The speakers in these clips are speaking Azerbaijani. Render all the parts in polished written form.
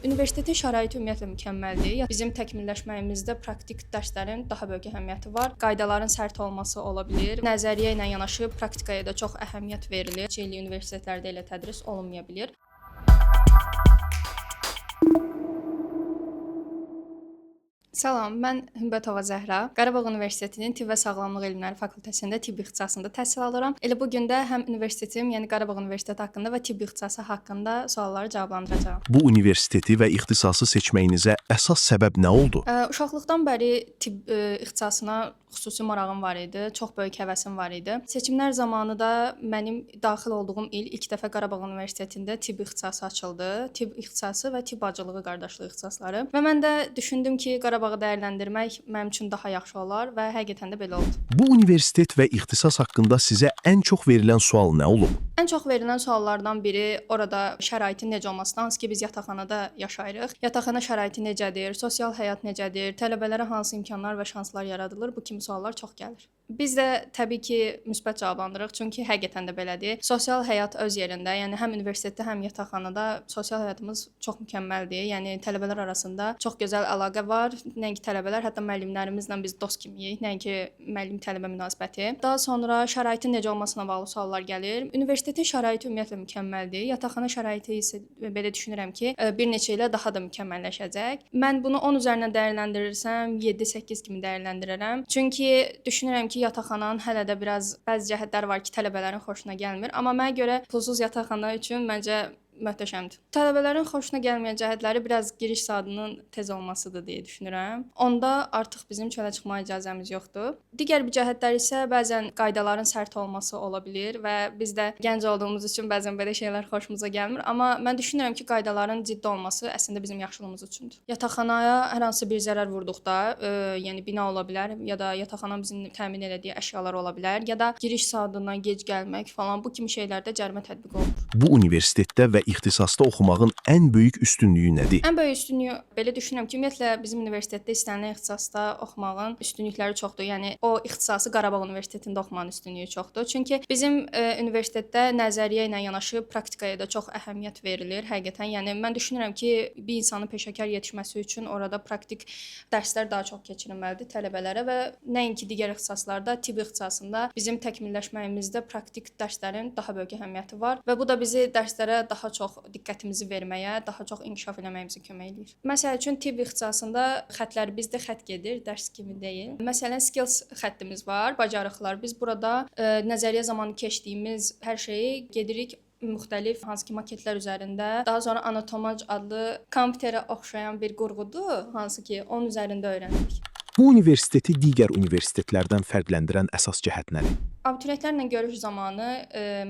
Universitetin şəraiti ümumiyyətlə mükəmməldir. Bizim təkmilləşməyimizdə praktik dərslərin daha böyük əhəmiyyəti var. Qaydaların sərt olması ola bilir. Nəzəriyyə ilə yanaşı praktikaya da çox əhəmiyyət verilir. Çinli universitetlərdə elə tədris olunmaya bilir. Salam, mən Hümbətova Zəhra. Qarabağ Universitetinin Tibb və Sağlamlıq Elmləri Fakültəsində tibb ixtisasında təhsil alıram. Elə bu gün də həm universitetim, yəni Qarabağ Universiteti haqqında və tibb ixtisası haqqında sualları cavablandıracağam. Bu universiteti və ixtisası seçməyinizə əsas səbəb nə oldu? Uşaqlıqdan bəri tibb ixtisasına xüsusi marağım var idi, çox böyük həvəsim var idi. Seçimlər zamanı da mənim daxil olduğum il ilk dəfə Qarabağ Universitetində tibb ixtisası açıldı. Tibb ixtisası və tibb bacılığı qardaşlıq ixtisasları. Və mən də düşündüm ki, Qarabağı dəyərləndirmək mənim üçün daha yaxşı olar və həqiqətən də belə oldu. Bu universitet və ixtisas haqqında sizə ən çox verilən sual nə olub? Ən çox verilən suallardan biri orada şəraitin necə olmasıdır, hansı ki biz yataqxanada yaşayırıq. Yataqxana şəraiti necədir, sosial həyat necədir, tələbələrə hansı imkanlar və şanslar yaradılır, bu kimi suallar çox gəlir. Biz də təbii ki müsbət cavablandırırıq, çünki həqiqətən də belədir. Sosial həyat öz yerində, yəni həm universitetdə, həm yataqxanada sosial həyatımız çox mükəmməldir. Yəni tələbələr arasında çox gözəl əlaqə var. Nəinki tələbələr, hətta müəllimlərimizlə biz dost kimiyik, nəinki müəllim-tələbə münasibəti. Daha sonra şəraitin necə olmasına bağlı suallar gəlir. Universitetin şəraiti ümumiyyətlə mükəmməldir. Yataqxana şəraiti isə belə düşünürəm ki, bir neçə ilə daha da mükəmməlləşəcək. Mən bunu 10 üzərindən dəyərləndirirsəm, 7-8 kimi dəyərləndirərəm. Çünki düşünürəm ki, yataqxananın hələ də biraz bəzi cəhətləri var ki, tələbələrin xoşuna gəlmir. Amma mənə görə pulsuz yataqxana üçün məncə möhtəşəmdir. Tələbələrin xoşuna gəlməyən cəhətləri biraz giriş saatının tez olmasıdır deyə düşünürəm. Onda artıq bizim çölə çıxma icazəmiz yoxdur. Digər bir cəhətlər isə bəzən qaydaların sərt olması ola bilir və biz də gənc olduğumuz üçün bəzən belə şeylər xoşumuza gəlmir. Amma mən düşünürəm ki, qaydaların ciddi olması əslində bizim yaxşılığımız üçündür. Yataqxanaya hər hansı bir zərər vurduqda, yəni bina ola bilər ya da yataqxana bizim təmin etdiyi əşyalar ola bilər ya da giriş saatından gec gəlmək falan bu kimi şeylərdə cərimə tətbiq olunur. Bu universitetdə və ixtisasda oxumağın ən böyük üstünlüyü nədir? Ən böyük üstünlüyü belə düşünürəm ki, ümumiyyətlə bizim universitetdə istənilən ixtisasda oxumağın üstünlükləri çoxdur. Yəni o ixtisası Qarabağ Universitetində oxumağın üstünlüyü çoxdur. Çünki bizim universitetdə nəzəriyyə ilə yanaşı praktikaya da çox əhəmiyyət verilir həqiqətən. Yəni mən düşünürəm ki, bir insanın peşəkar yetişməsi üçün orada praktik dərslər daha çox keçirilməlidir tələbələrə və nəinki digər ixtisaslarda, tibb ixtisasında bizim təkmilləşməyimizdə praktik dərslərin daha böyük əhəmiyyəti var və bu da bizi dərslərə daha çox diqqətimizi verməyə, daha çox inkişaf eləməyimizə kömək eləyir. Məsəl üçün tibb ixtisasında xəttlər bizdə xətt gedir, dərs kimi deyil. Məsələn, skills xəttimiz var, bacarıqlar. Biz burada nəzəriyyə zamanı keçdiyimiz hər şeyi gedirik müxtəlif hansı ki maketlər üzərində, daha sonra anatomaj adlı kompüterə oxşayan bir qurğudur, hansı ki onun üzərində öyrənirik. Bu universiteti digər universitetlərdən fərqləndirən əsas cəhət nədir? Abituriyentlərlə görüş zamanı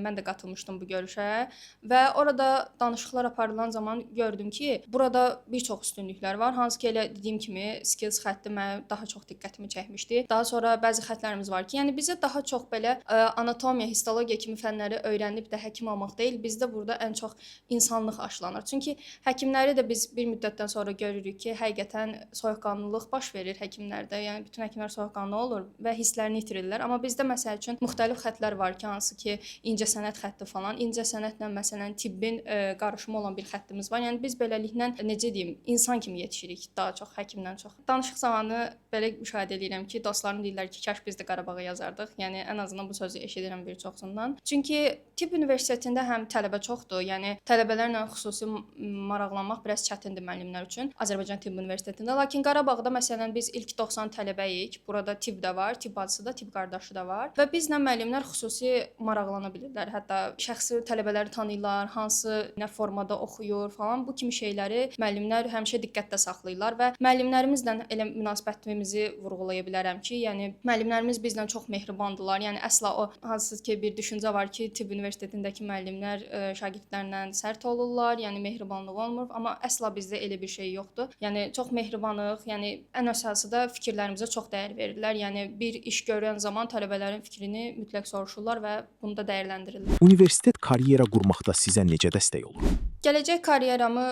mən də qatılmışdım bu görüşə və orada danışıqlar aparılan zaman gördüm ki, burada bir çox üstünlüklər var. Hansı ki elə dediyim kimi skills xətti mənə daha çox diqqətimi çəkmişdi. Daha sonra bəzi xəttlərimiz var ki, yəni bizə daha çox belə anatomiya, histologiya kimi fənləri öyrənib də həkim olmaq deyil, bizdə burada ən çox insanlıq aşılanır. Çünki həkimləri də biz bir müddətdən sonra görürük ki, həqiqətən soyuqqanlılıq baş verir həkimlərdə. Yəni bütün həkimlər soyuqqanlı olur və hisslərini itirirlər. Amma bizdə məsəl üçün müxtəlif xəttlər var ki, hansı ki incəsənət xətti falan, incəsənətlə məsələn tibbin qarışımı olan bir xəttimiz var. Yəni biz beləliklə necə deyim, insan kimi yetişirik daha çox həkimdən çox. Danışıq zamanı belə müşahidə edirəm ki, dostlarım deyirlər ki, kaş biz də Qarabağa yazardıq. Yəni ən azından bu sözü eşidirəm bir çoxsundan. Çünki tibb universitetində həm tələbə çoxdur, yəni tələbələrlə xüsusi maraqlanmaq biraz çətindir müəllimlər üçün Azərbaycan Tibb Universitetində. Lakin Qarabağda məsələn biz ilk 90 tələbəyik. Burada tibb də var, tibb bacısı da, tibb qardaşı da var və bizlə müəllimlər xüsusi maraqlana bilirlər. Hətta şəxsi tələbələri tanıyırlar, hansı nə formada oxuyur falan. Bu kimi şeyləri müəllimlər həmişə diqqətdə saxlayırlar və müəllimlərimizlə elə münasibətimizi vurğulaya bilərəm ki, yəni müəllimlərimiz bizlə çox mehribandırlar. Yəni əsla o hansı ki bir düşüncə var ki, tibb universitetindəki müəllimlər şagirdlərlə sərt olurlar, yəni mehribanlıq olmur, amma əsla bizdə elə bir şey yoxdur. Yəni çox mehribanıq, yəni ən əsası da fikirlərimizə çox dəyər verirlər. Yəni bir iş görən zaman tələbələrin fikrini mütləq soruşurlar və bunu da dəyərləndirirlər. Universitet karyera qurmaqda sizə necə dəstək olur? Gələcək karyeramı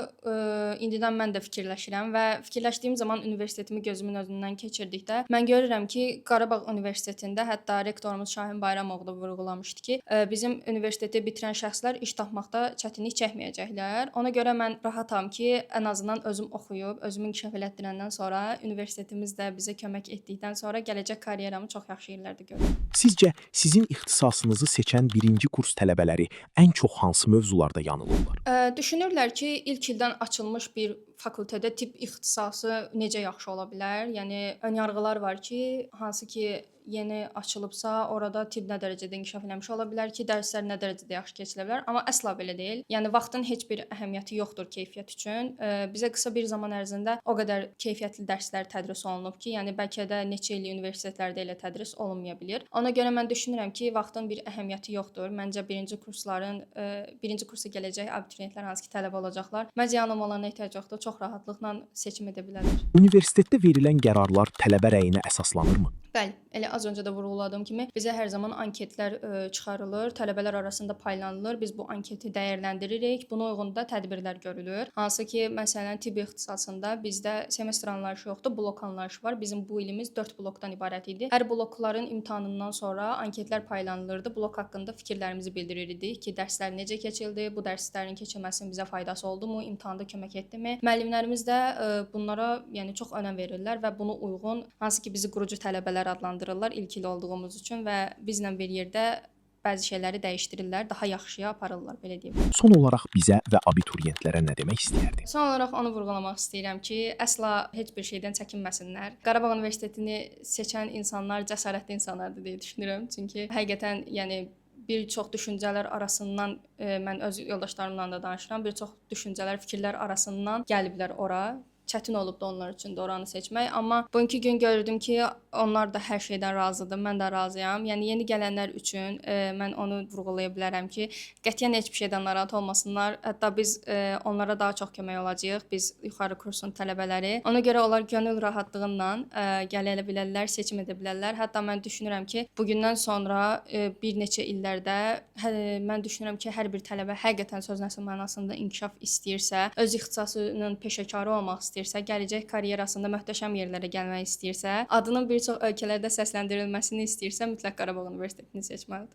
indidən mən də fikirləşirəm və fikirləşdiyim zaman universitetimi gözümün önündən keçirdikdə mən görürəm ki, Qarabağ Universitetində hətta rektorumuz Şahin Bayramoğlu vurğulamışdı ki, bizim universiteti bitirən şəxslər iş tapmaqda çətinlik çəkməyəcəklər. Ona görə mən rahatam ki, ən azından özüm oxuyub, özümü inkişaf elətdirəndən sonra universitetimiz də bizə kömək etdikdən sonra gələcək karyeramı çox yaxşı yerlərdə görürəm. Sizcə sizin ixtisasınızı seçən birinci kurs tələbələri ən çox hansı mövzularda yanılırlar? Düşünürlər ki, ilk ildən açılmış bir fakültədə tibb ixtisası necə yaxşı ola bilər? Yəni önyarğılar var ki, hansı ki yeni açılıbsa, orada tibb nə dərəcədə inkişaf eləmiş ola bilər ki, dərslər nə dərəcədə yaxşı keçilə bilər, amma əsla belə deyil. Yəni vaxtın heç bir əhəmiyyəti yoxdur keyfiyyət üçün. Bizə qısa bir zaman ərzində o qədər keyfiyyətli dərslər tədris olunub ki, yəni bəlkə də neçə il universitetlərdə elə tədris olunmaya bilər. Ona görə mən düşünürəm ki, vaxtın bir əhəmiyyəti yoxdur. Məncə birinci kursa gələcək abituriyentlər hansı ki tələbə olacaqlar, məncə yanılmalarına ehtiyac yoxdur. Çox rahatlıqla seçim edə bilərlər. Universitetdə verilən qərarlar tələbə rəyinə əsaslanırmı? Bəli, elə az öncə də vurğuladığım kimi bizə hər zaman anketlər çıxarılır, tələbələr arasında paylanılır. Biz bu anketi dəyərləndiririk, buna uyğun da tədbirlər görülür. Hansı ki, məsələn, tibb ixtisasında bizdə semestr anlayışı yoxdur, blok anlayışı var. Bizim bu ilimiz 4 blokdan ibarət idi. Hər blokların imtahanından sonra anketlər paylanılırdı. Blok haqqında fikirlərimizi bildirirdik ki, dərslər necə keçildi, bu dərslərin keçirilməsinin bizə faydası oldumu, imtahanda kömək etdimi? Müəllimlərimiz də bunlara yəni çox önəm verirlər və buna uyğun hansı ki bizi qurucu tələbələr adlandırırlar ilk il olduğumuz üçün və bizlə bir yerdə bəzi şeyləri dəyişdirirlər, daha yaxşıya aparırlar, belə deyim. Son olaraq bizə və abituriyentlərə nə demək istəyərdin? Son olaraq onu vurğulamaq istəyirəm ki, əsla heç bir şeydən çəkinməsinlər. Qarabağ Universitetini seçən insanlar cəsarətli insanlardır deyə düşünürəm. Çünki həqiqətən, yəni bir çox düşüncələr arasından mən öz yoldaşlarımla da danışıram. Bir çox düşüncələr, fikirlər arasından gəliblər ora. Çətin olub da onlar üçün də oranı seçmək, amma bugünkü gün gördüm ki, onlar da hər şeydən razıdır, mən də razıyam. Yəni yeni gələnlər üçün mən onu vurğulaya bilərəm ki, qətiyyən heç bir şeydən narahat olmasınlar. Hətta biz onlara daha çox kömək olacağıq, biz yuxarı kursun tələbələri. Ona görə onlar könül rahatlığı ilə gələ bilərlər, seçim edə bilərlər. Hətta mən düşünürəm ki, bugündən sonra bir neçə illərdə mən düşünürəm ki, hər bir tələbə həqiqətən söz nəsil mənasında inkişaf istəyirsə, öz ixtisasının peşəkarı olmaq istəyirsə, gələcək karyerasında möhtəşəm yerlərə gəlmək istəyirsə, adının bir çox ölkələrdə səsləndirilməsini istəyirsə, mütləq Qarabağ Universitetini seçməlidir.